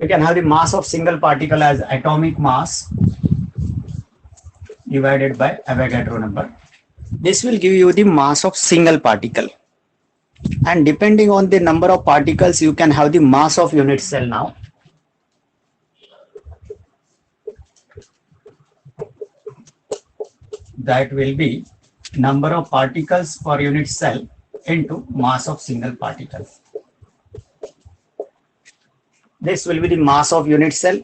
You can have the mass of single particle as atomic mass divided by Avogadro number. This will give you the mass of single particle. And depending on the number of particles, you can have the mass of unit cell now. That will be number of particles per unit cell into mass of single particle. This will be the mass of unit cell.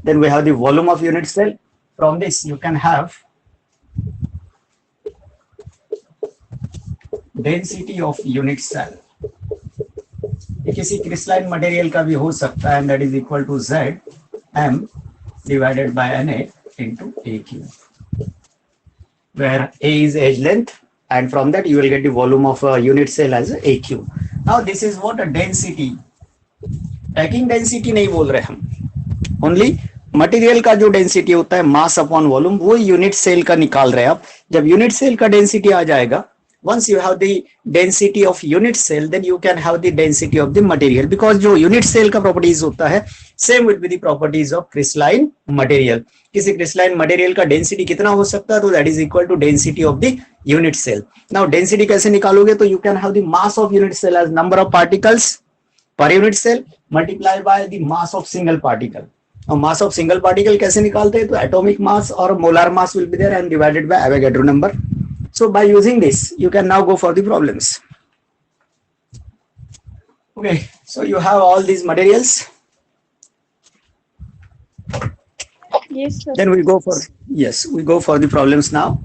Then we have the volume of unit cell. From this you can have density of unit cell. ये किसी crystalline material का भी हो सकता है, and that is equal to Zm divided by Na into Aq, where A is edge length, and from that you will get the volume of a unit cell as Aq. Now this is what a density, packing density नहीं बोल रहे हम, only material का जो density होता है mass upon volume, वो unit cell का निकाल रहे हैं आप. जब यूनिट सेल का डेंसिटी आ जाएगा, once you have the density of unit cell, then you can have the density of the material, because जो unit cell का properties होता है same will be the properties of crystalline material. किसी crystalline material का density कितना हो सकता है, तो that is equal to density of the unit cell. Now density कैसे निकालोगे, तो you can have the mass of unit cell as number of particles per unit cell multiplied by the mass of single particle. Now mass of single particle कैसे निकालते हैं, तो atomic mass और molar mass will be there and divided by Avogadro number. So by using this, you can now go for the problems. Okay, so you have all these materials. Yes, sir. Then we go for the problems now.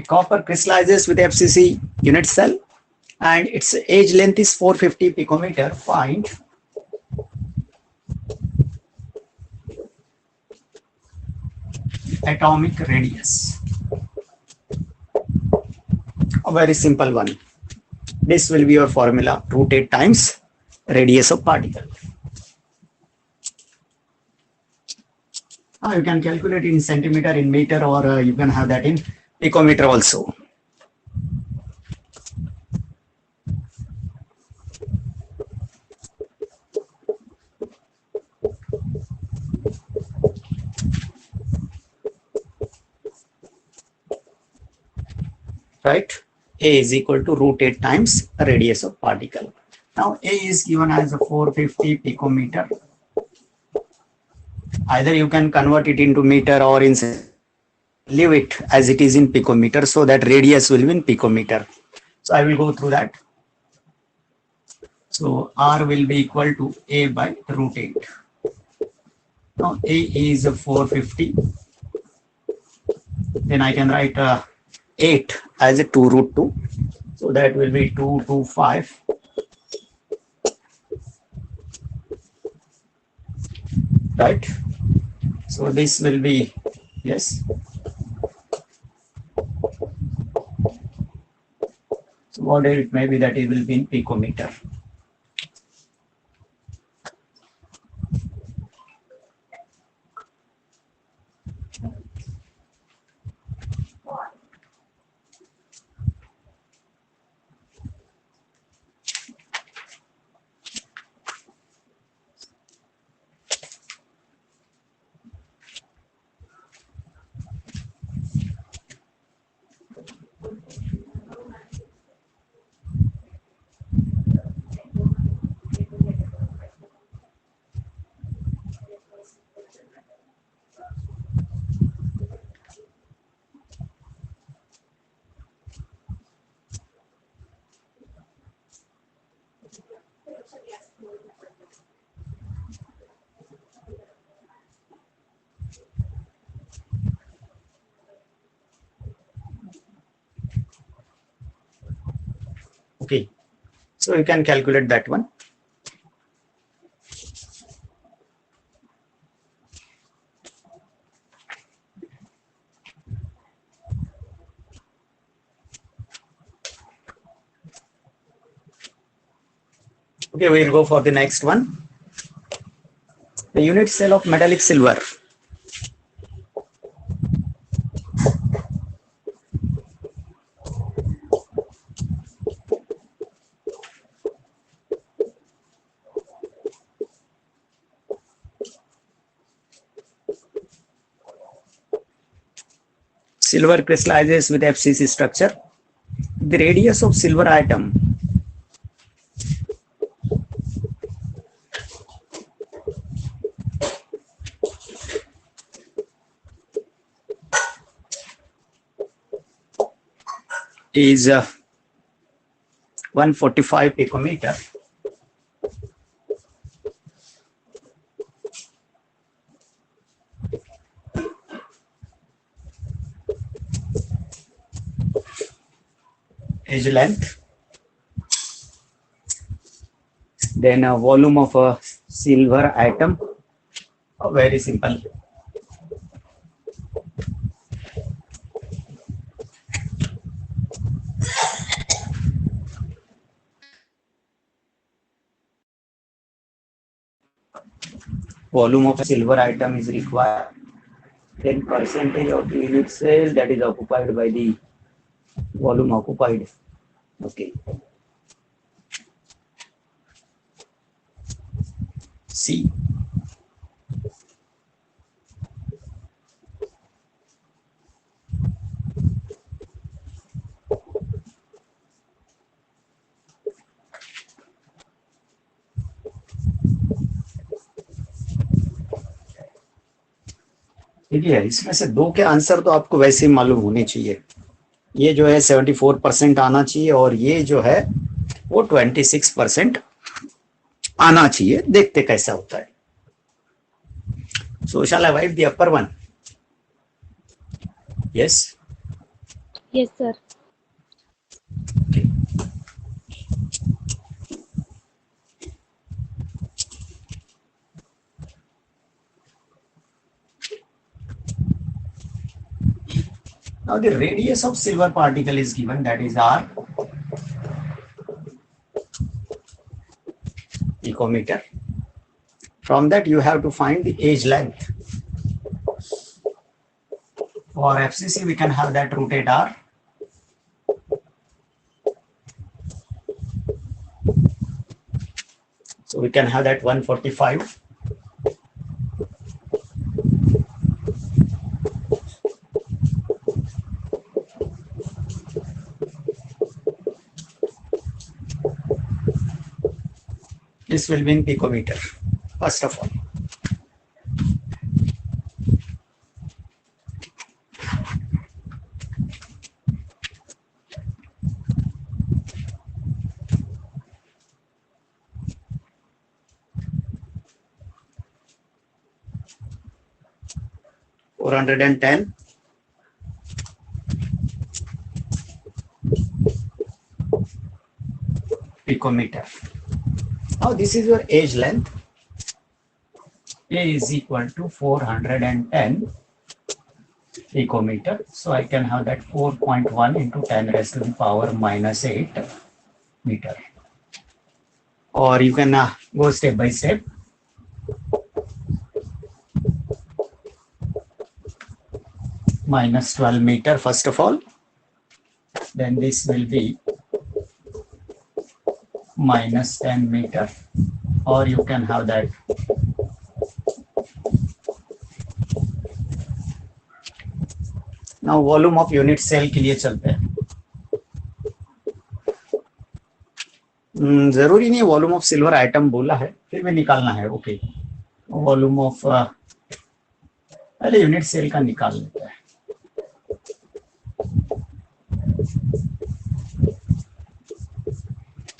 Copper crystallizes with FCC unit cell and its edge length is 450 picometer. Find atomic radius. A very simple one. This will be your formula, √8 times radius of particle. Now you can calculate in centimeter, in meter, or you can have that in picometer also. Right? A is equal to √8 times radius of particle. Now A is given as a 450 picometer. Either you can convert it into meter or in leave it as it is in picometer, so that radius will be in picometer. So I will go through that. So R will be equal to A by √8. Now A is 450. Then I can write 8 as a 2√2. So that will be 225. Right? So this will be, yes. So whatever it may be, that it will be in picometer. So you can calculate that one. Okay, we'll go for the next one. The unit cell of metallic silver. Silver crystallizes with FCC structure. The radius of silver atom is 145 picometer. Edge length. Then a volume of a silver atom. Very simple. Volume of a silver atom is required. Then percentage of the unit cell that is occupied by the volume occupied. Okay. C. देखिए इसमें से दो के answer तो आपको वैसे ही मालूम होने चाहिए. ये जो है 74% आना चाहिए और ये जो है वो 26% आना चाहिए. देखते कैसा होता है. So shall I wipe the upper one? Yes. Yes, sir. Okay. Now the radius of silver particle is given, that is R picometer. From that you have to find the edge length. For FCC we can have that root R. So we can have that 145. This will be in picometer, first of all. $410 picometer. Now this is your edge length. A is equal to 410 picometer. So I can have that 4.1 into 10 raised to the power minus 8 meter. Or you can go step by step. Minus 12 meter first of all. Then this will be minus 10 meter, or you can have that now volume of unit cell के लिए चलते हैं. जरूरी नहीं volume of silver item बोला है फिर भी निकालना है. ओके वॉल्यूम ऑफ पहले यूनिट सेल का निकाल लेते हैं.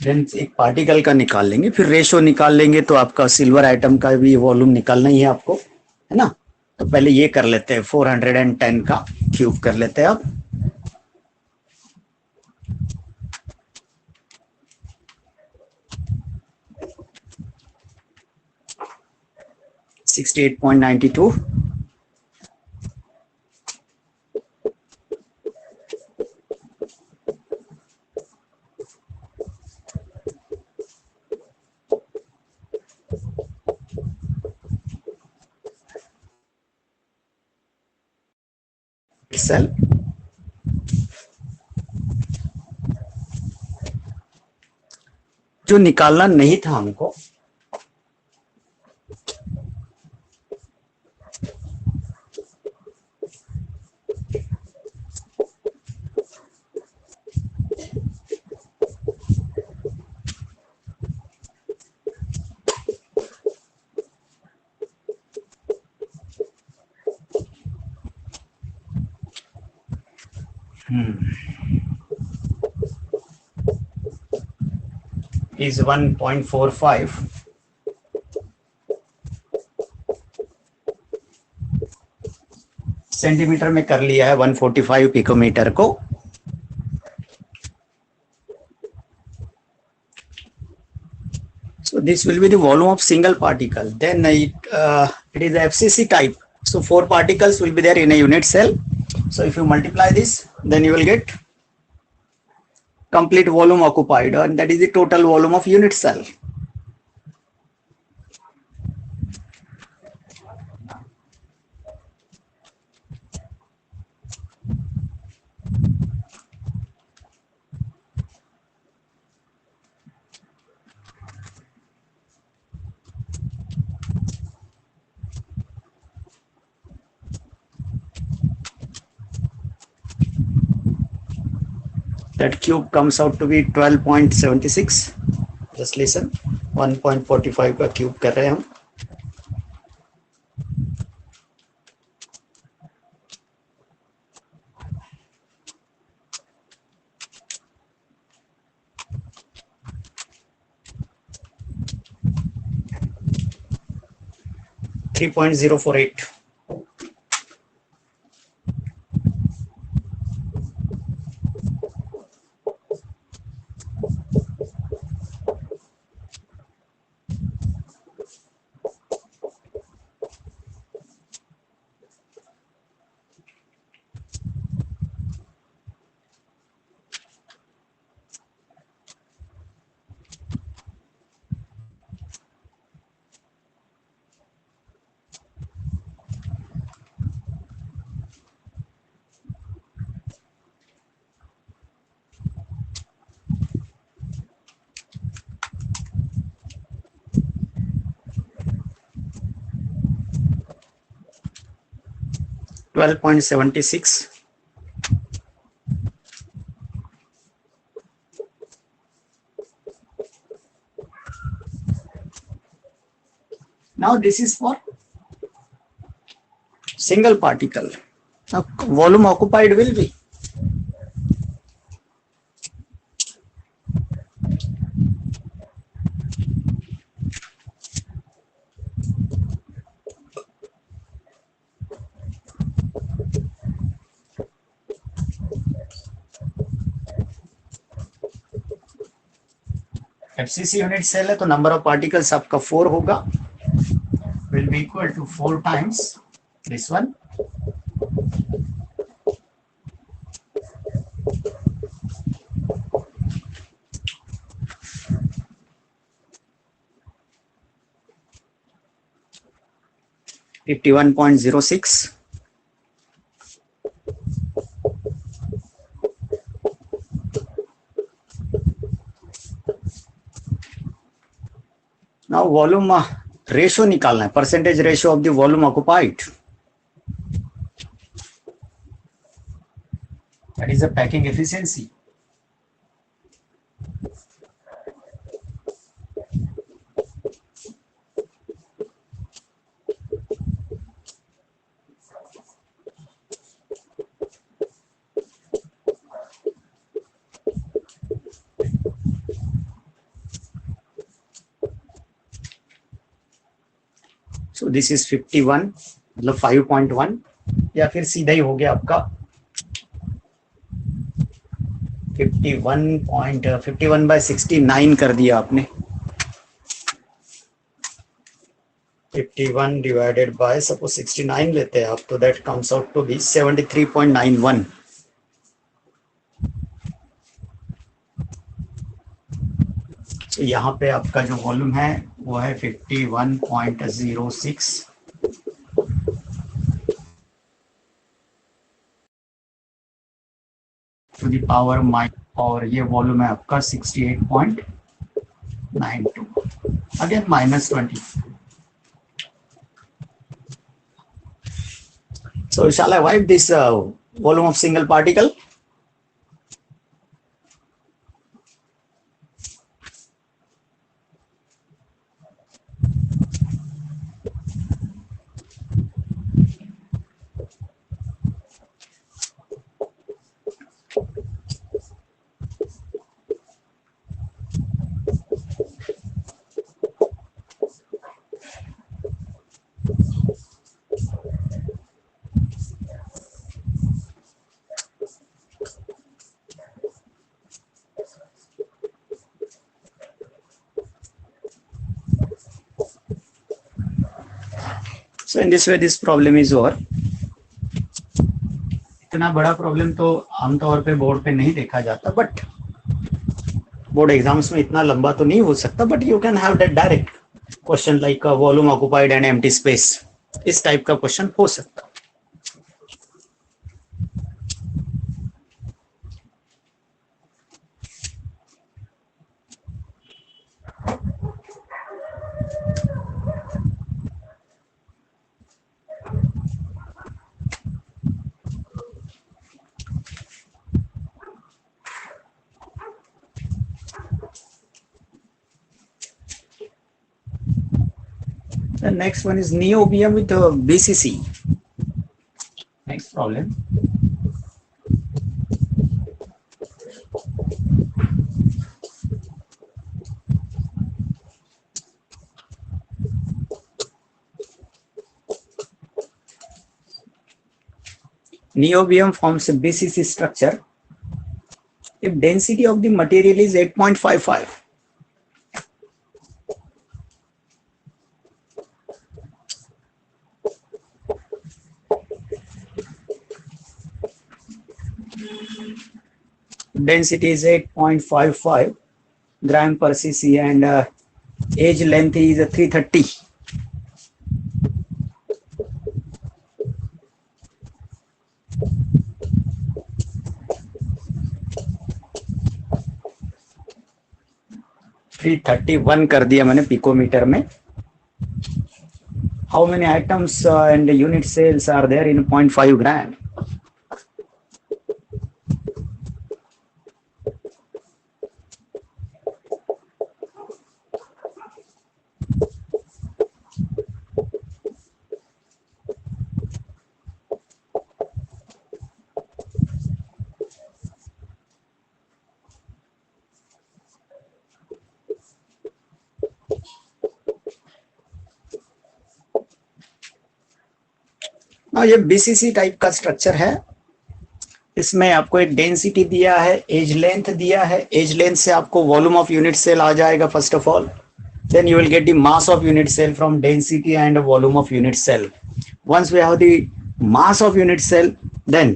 देन एक पार्टिकल का निकाल लेंगे, फिर रेशो निकाल लेंगे. तो आपका सिल्वर आइटम का भी वॉल्यूम निकालना ही है आपको, है ना. तो पहले ये कर लेते हैं, 410 का क्यूब कर लेते हैं आप. 68.92. Cell. जो निकालना नहीं था हमको, is 1.45. सेंटीमीटर में कर लिया है 145 पिकोमीटर को. So this will be the volume of single particle. Then it is FCC type. So 4 particles will be there in a unit cell. So if you multiply this, then you will get complete volume occupied, and that is the total volume of unit cell. That cube comes out to be 12.76. Just listen, 1.45 का cube कर रहे हैं हम. $3.048. $12.76. Now this is for single particle. Now volume occupied will be FCC unit cell है तो number of particles आपका 4 होगा, will be equal to 4 times this one. $51.06. Now volume ratio निकालना है, percentage ratio of the volume occupied. That is the packing efficiency. So this is 51, मतलब 5.1, या फिर सीधा ही हो गया आपका 51 by 69 कर दिया आपने. 51 divided by suppose 69 लेते हैं आप, तो that comes out to be 73.91. तो यहाँ पे आपका जो वॉल्यूम है वो है 51.06 टू द पावर माइनस, और ये वॉल्यूम है आपका 68.92, again -20. So shall I wipe this volume of single particle? So in this way this problem is over. इतना बड़ा प्रॉब्लम तो आमतौर पे बोर्ड पे नहीं देखा जाता, बट बोर्ड एग्जाम्स में इतना लंबा तो नहीं हो सकता, but you can have that direct question like volume occupied and empty space, इस टाइप का क्वेश्चन हो सकता है. The next one is niobium with BCC. Next problem. Niobium forms a BCC structure if density of the material is 8.55. Density is 8.55 gram per cc and age length is 330. (331) कर दिया मैंने picometre में. How many atoms and unit cells are there in 0.5 gram? ये BCC type का structure है. इसमें आपको एक डेंसिटी दिया है, एज लेंथ दिया है. एज लेंथ से आपको वॉल्यूम ऑफ यूनिट सेल आ जाएगा first of all. Then you will get the mass of unit cell from density and volume of unit cell. Once we have the mass of unit cell, then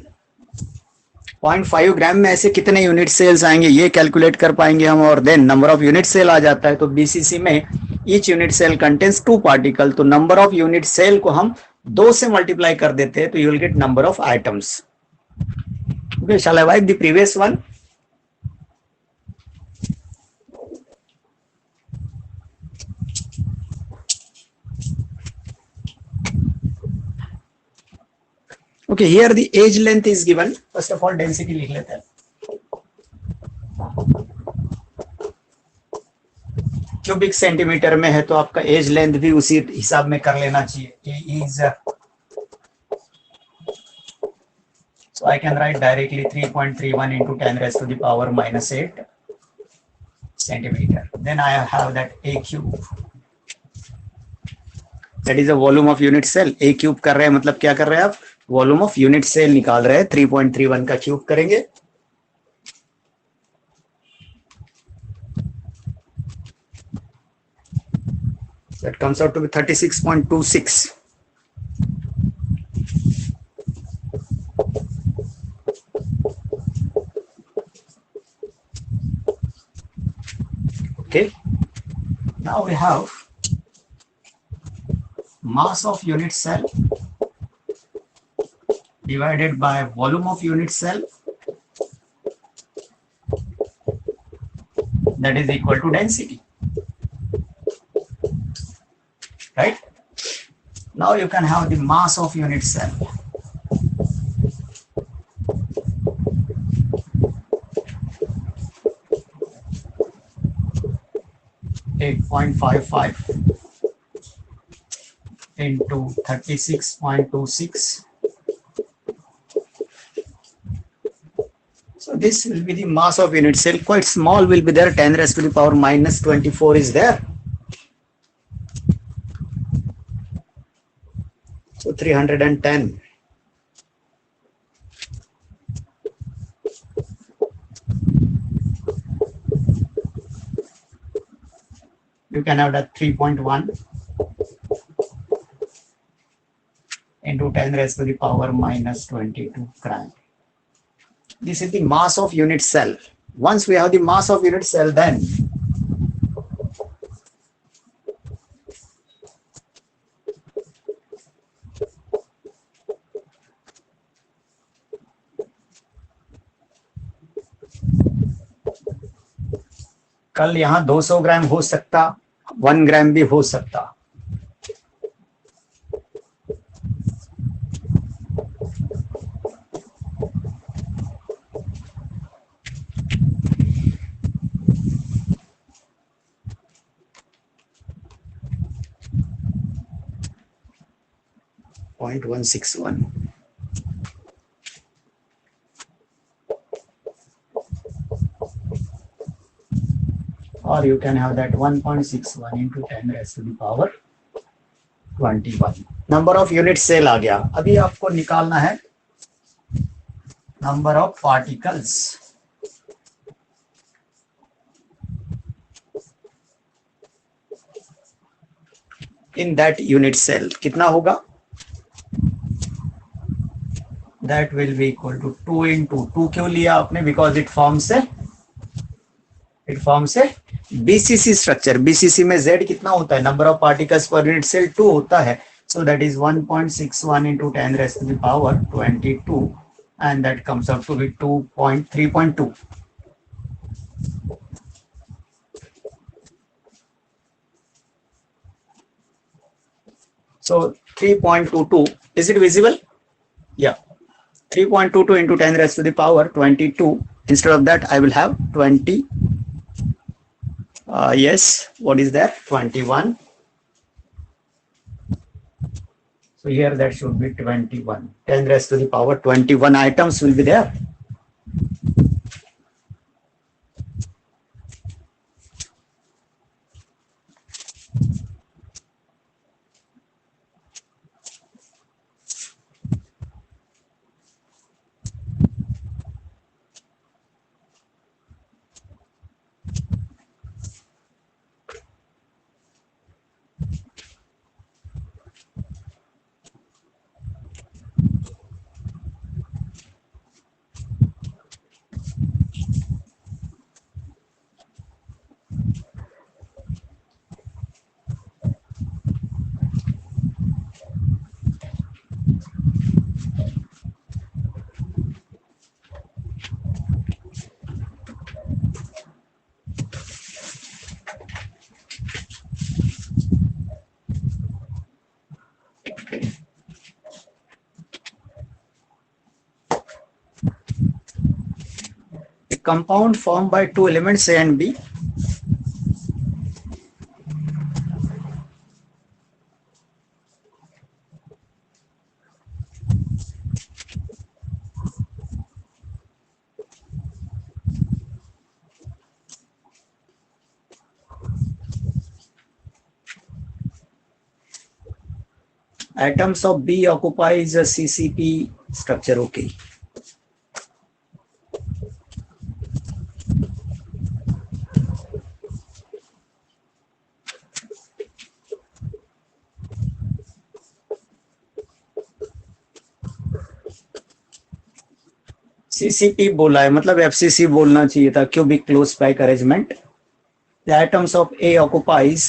0.5 gram में ऐसे कितने unit sales आएंगे ये calculate कर पाएंगे हम, और then number of unit cell आ जाता है. तो बीसीसी में each unit cell contains 2 particle, तो नंबर ऑफ यूनिट सेल को हम 2 से मल्टीप्लाई कर देते हैं, तो you will get number of items. Okay, shall I wipe the previous one? Okay, here the age length is given. First of all, density लिख लेते हैं. क्यूबिक सेंटीमीटर में है तो आपका एज लेंथ भी उसी हिसाब में कर लेना चाहिए. So I can write directly 3.31 into 10 raised to the power minus 8 centimeter. Then I have that A cube. That is the volume of unit cell. A cube कर रहे हैं मतलब क्या कर रहे हैं आप? Volume of unit cell निकाल रहे हैं. 3.31 का क्यूब करेंगे. That comes out to be 36.26. Okay. Now we have mass of unit cell divided by volume of unit cell, that is equal to density, right? Now you can have the mass of unit cell. .55 into 36.26. So this will be the mass of unit cell. Quite small will be there. 10 raised to the power minus 24 is there. So 310. You can have that 3.1 into 10 raised to the power minus 22 gram. This is the mass of unit cell. Once we have the mass of unit cell, then कल यहाँ 200 ग्राम हो सकता, 1 ग्राम भी हो सकता. .161. Or you can have that 1.61 into 10 raised to the power 21. Number of unit cell आ गया. अभी आपको निकालना है number of particles. In that unit cell कितना होगा? That will be equal to 2 into 2. क्यों लिया आपने? Because it forms a BCC structure. BCC में Z कितना होता है? Number of particles per unit cell 2 होता है. So that is 1.61 into 10 raised to the power 22, and that comes out to be 3.2. So 3.22. Is it visible? Yeah. 3.22 into 10 raised to the power 22. Instead of that, I will have 20. Yes, what is that? 21. So here that should be 21. 10 raised to the power 21 items will be there. A compound formed by two elements A and B. Atoms of B occupies a CCP structure. Okay. CCP बोला है, मतलब FCC बोलना चाहिए था, cubic close pack arrangement. The atoms of A occupies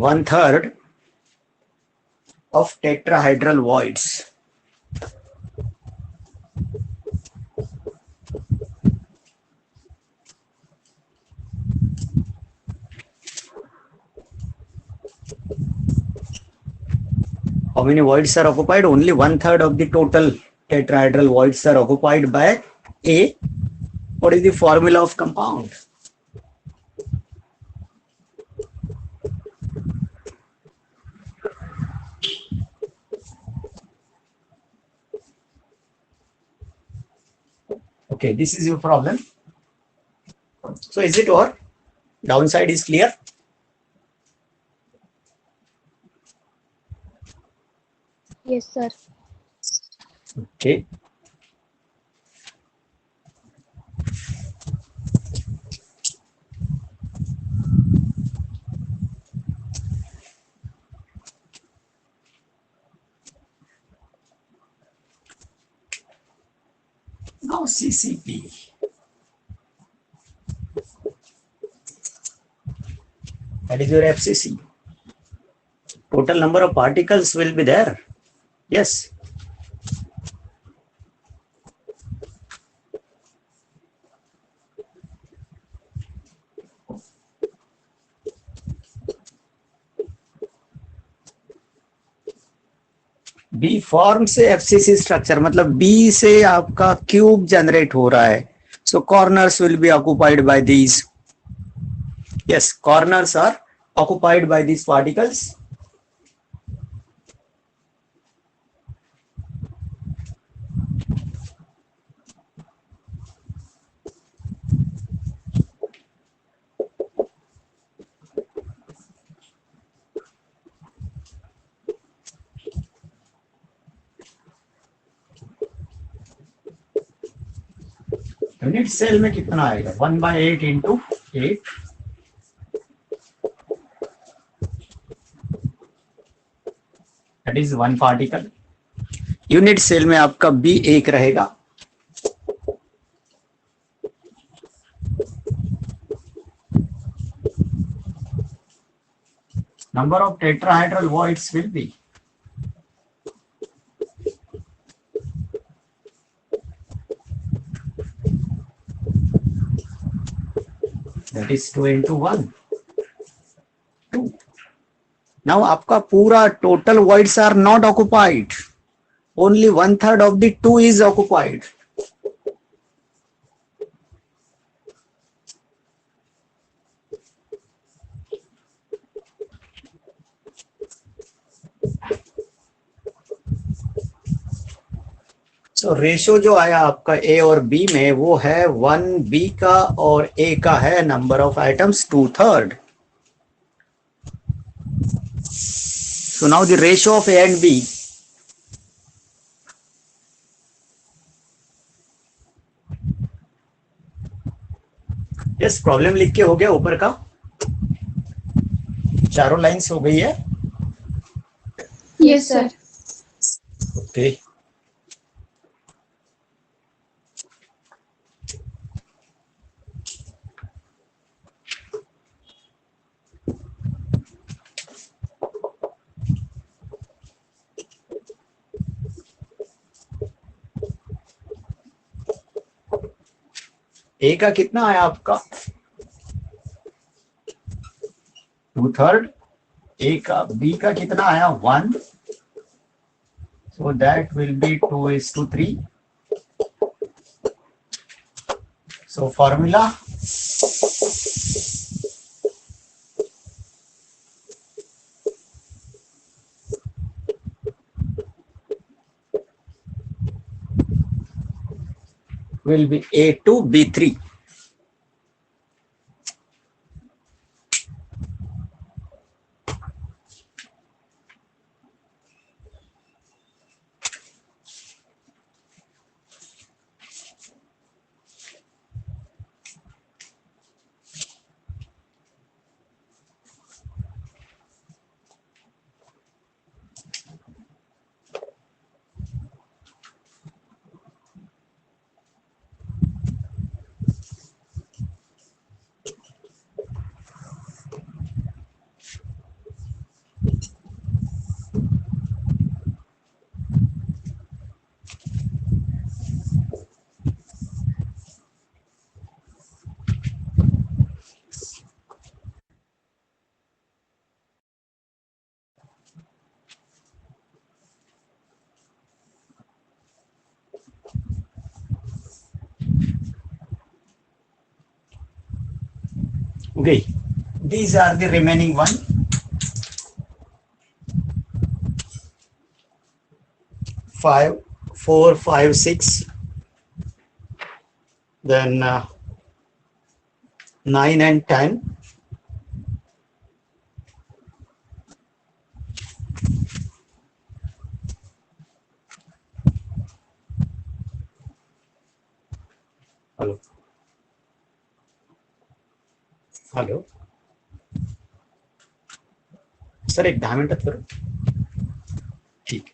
1/3 of tetrahedral voids. How many voids are occupied? Only 1/3 of the total tetrahedral voids are occupied by A. What is the formula of compound? Okay, this is your problem. So is it over? Downside is clear. Yes, sir. Okay. Now CCP. That is your FCC. Total number of particles will be there. Yes. B form से FCC structure, मतलब B से आपका cube generate हो रहा है. So corners will be occupied by these. Yes, corners are occupied by these particles. Unit cell में कितना आएगा? 1/8 into 8. That is 1 particle. Unit cell में आपका बी 1 रहेगा. Number of tetrahedral voids will be that is 2 into 1, 2. Now आपका पूरा total voids are not occupied. Only 1/3 of the 2 is occupied. So ratio जो आया आपका ए और बी में वो है 1 बी का और ए का है number of items 2/3. So now the ratio of A and B. Yes, problem लिख के हो गया ऊपर का? चारों लाइंस हो गई है? Yes, sir. ओके. ए का कितना आया आपका? 2/3. ए का, बी का कितना आया? 1. So that will be 2:3. So formula will be A2B3. Okay, these are the remaining one. 5, 4, 5, 6. Then 9 and 10. Hello. Hello. Sir एक 10 मिनट करो. ठीक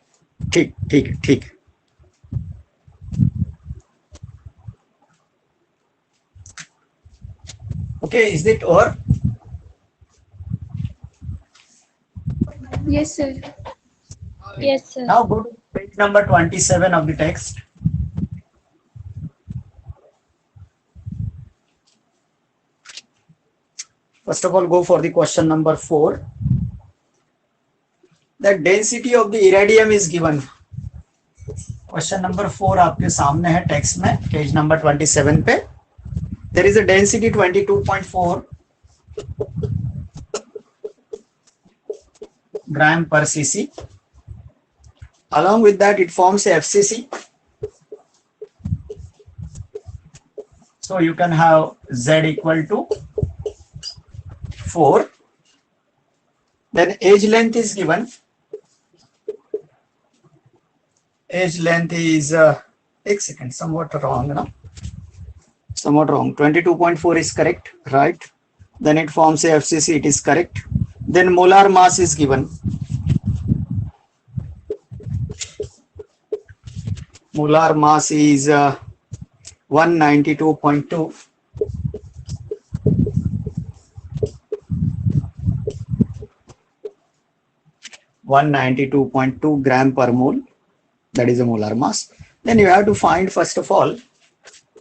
ठीक ठीक ठीक. Okay, is it over? Yes, sir. Yes, sir. Now go to page number 27 of the text. First of all, go for the question number 4. The density of the iridium is given. Question number 4 आपके सामने है text में, page number 27 पे. There is a density 22.4 gram per cc. Along with that, it forms a FCC. So you can have Z equal to 4. Then edge length is given. Edge length is एक second, somewhat wrong, no? Somewhat wrong. 22.4 is correct, right? Then it forms a FCC, it is correct. Then molar mass is given. Molar mass is 192.2. gram per mole. That is a molar mass. Then you have to find, first of all,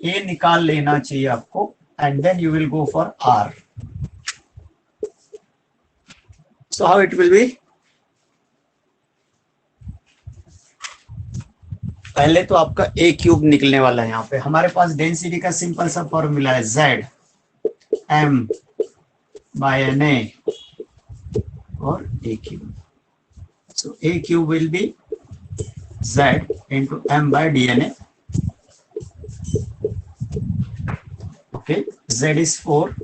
A निकाल लेना चाहिए आपको, and then you will go for R. So how it will be? पहले तो आपका A cube निकलने वाला है. यहाँ पे हमारे पास डेंसिटी का सिंपल सा फॉर्मूला है Z M by Na और A cube. So A cube will be Z into M by DNA. Okay, Z is 4,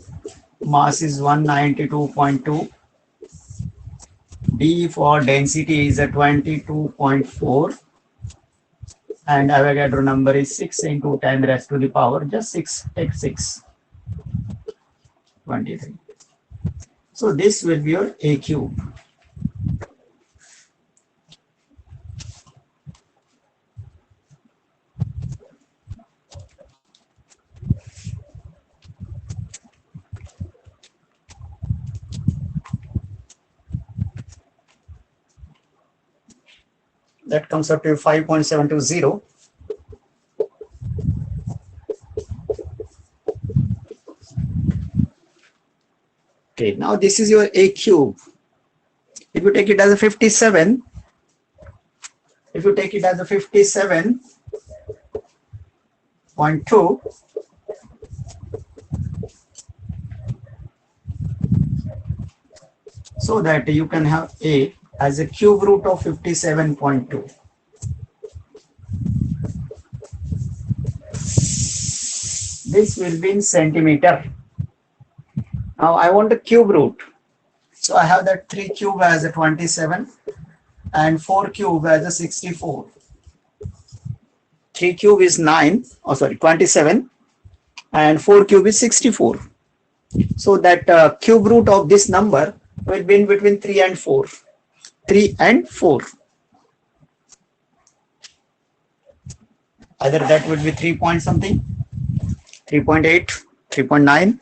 mass is 192.2. D for density is a 22.4, and Avogadro number is 6 into 10 raised to the power just 6. Take 6, 23. So this will be your A cube. That comes up to 5.720. Okay, now this is your A cube. If you take it as a 57, if you take it as a 57.2, so that you can have A as a cube root of 57.2. This will be in centimeter. Now I want a cube root. So I have that 3 cube as a 27 and 4 cube as a 64. 3 cube is 27 and 4 cube is 64. So that cube root of this number will be in between 3 and 4. 3 and 4. Either that would be 3 point something, 3.8, 3.9.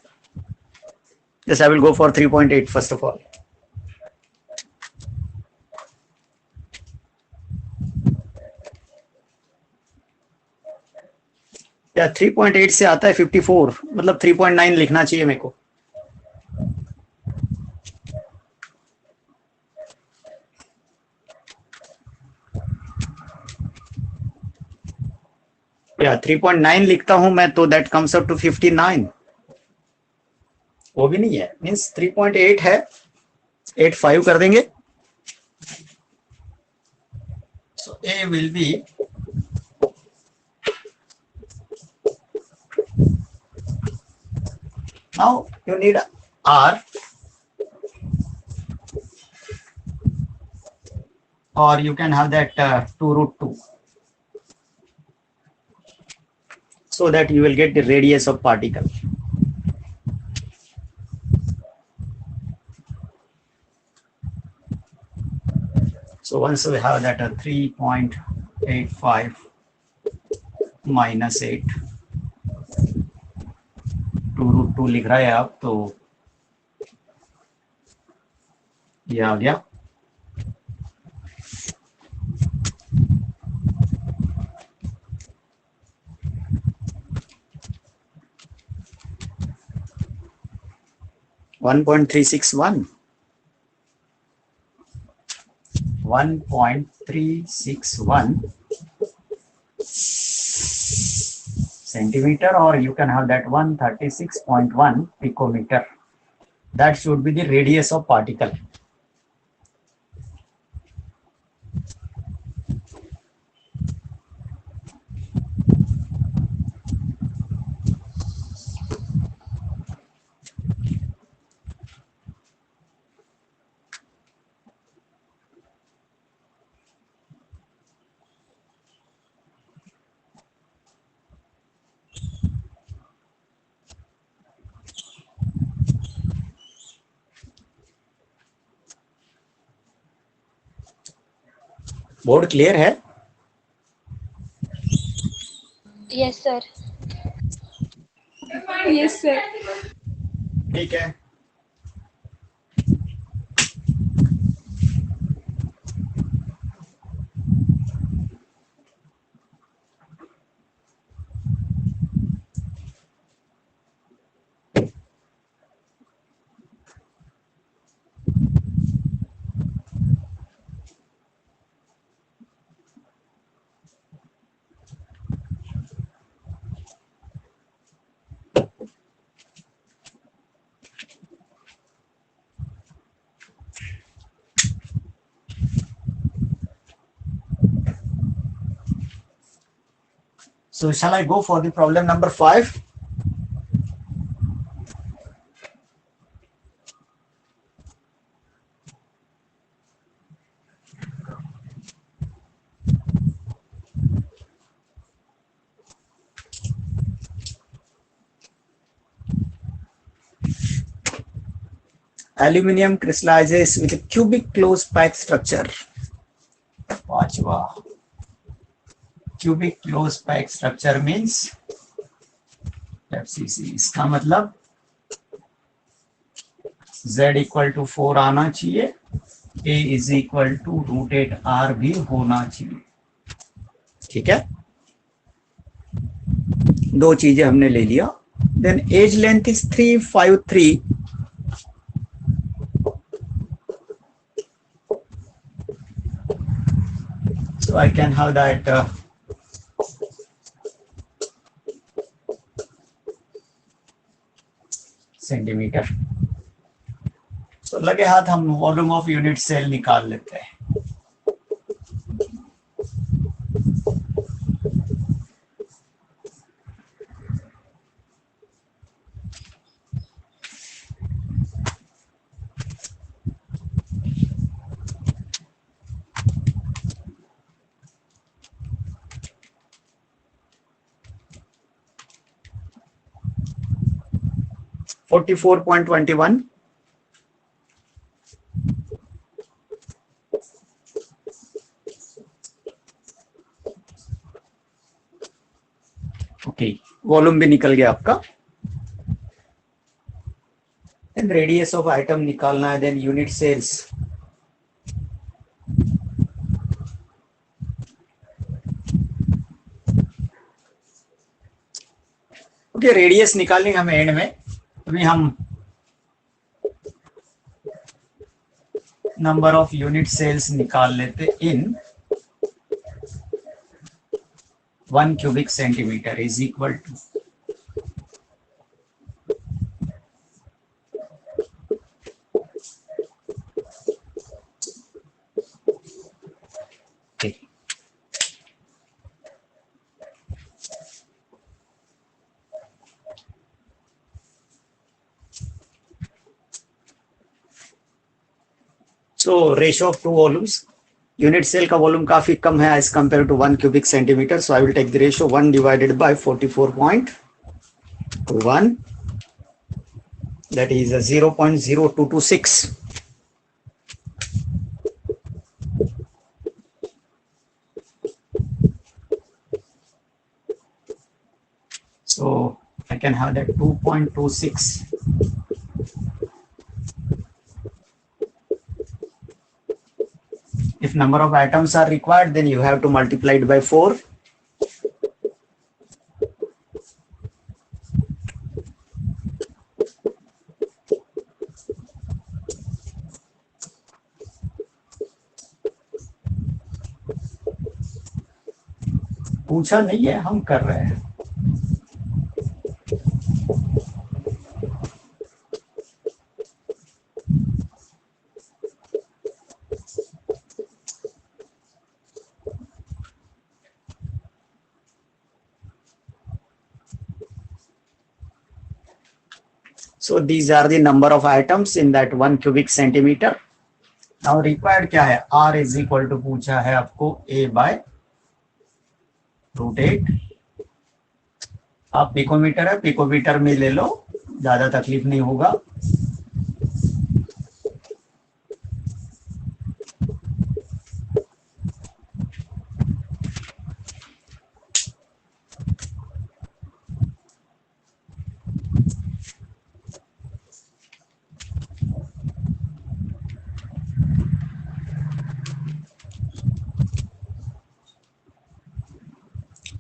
Yes, I will go for 3.8 first of all. या 3.8 से आता है 54, मतलब 3.9 लिखना चाहिए मेरे को. या 3.9 लिखता हूं मैं तो दैट कम्स अप टू 59. वो भी नहीं है, मीन्स 3.8 है, 85 कर देंगे. So A will be now you need R, or you can have that 2 root 2, so that you will get the radius of particle. So once we have that 3.85 minus 8, 2 root 2 लिख रहा है आप, तो ये आ गया. One point 361 centimeter, or you can have that 136.1 picometer. That should be the radius of particle. Board clear है? Yes, sir. Yes, sir. ठीक है. So shall I go for the problem number 5? Aluminium crystallizes with a cubic closed pack structure. पांचवा, cubic closed pack structure means FCC. इसका मतलब Z equal to 4 आना चाहिए, A is equal to √8R भी होना चाहिए. ठीक है, दो चीजें हमने ले लिया. Then edge length is 353. So I can have that centimeter. So लगे हाथ हम वॉल्यूम ऑफ यूनिट सेल निकाल लेते हैं. $44.21. ओके, वॉल्यूम भी निकल गया आपका. एंड रेडियस ऑफ आइटम निकालना है. Then unit cells. Okay, radius निकालेंगे हम एंड में. अभी हम नंबर ऑफ यूनिट सेल्स निकाल लेते in 1 cubic centimeter is equal to so ratio of two volumes, unit cell का वॉल्यूम काफी कम है as compare to 1 cubic centimeter, so I will take the ratio 1 divided by 44.1, that is 0.0226. So I can have that 2.26. If number of atoms are required, then you have to multiply it by 4. पूछा नहीं है, हम कर रहे हैं. So these are the number of atoms in that 1 cubic centimeter. Now required क्या है, R is equal to पूछा है आपको A by √8. आप पिकोमीटर है, पिकोमीटर में ले लो, ज्यादा तकलीफ नहीं होगा.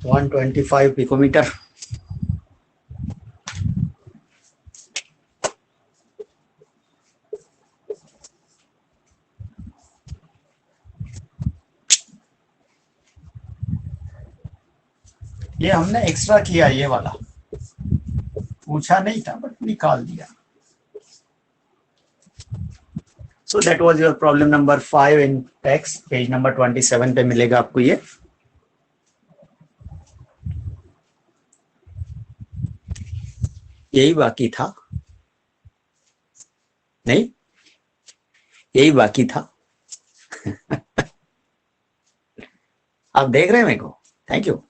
One 125 picometer. ये हमने एक्स्ट्रा किया, ये वाला पूछा नहीं था बट निकाल दिया. So that was your problem number 5 in text, page number 27 पे मिलेगा आपको ये. यही बाकी था, नहीं यही बाकी था. आप देख रहे हैं मेरे को? Thank you.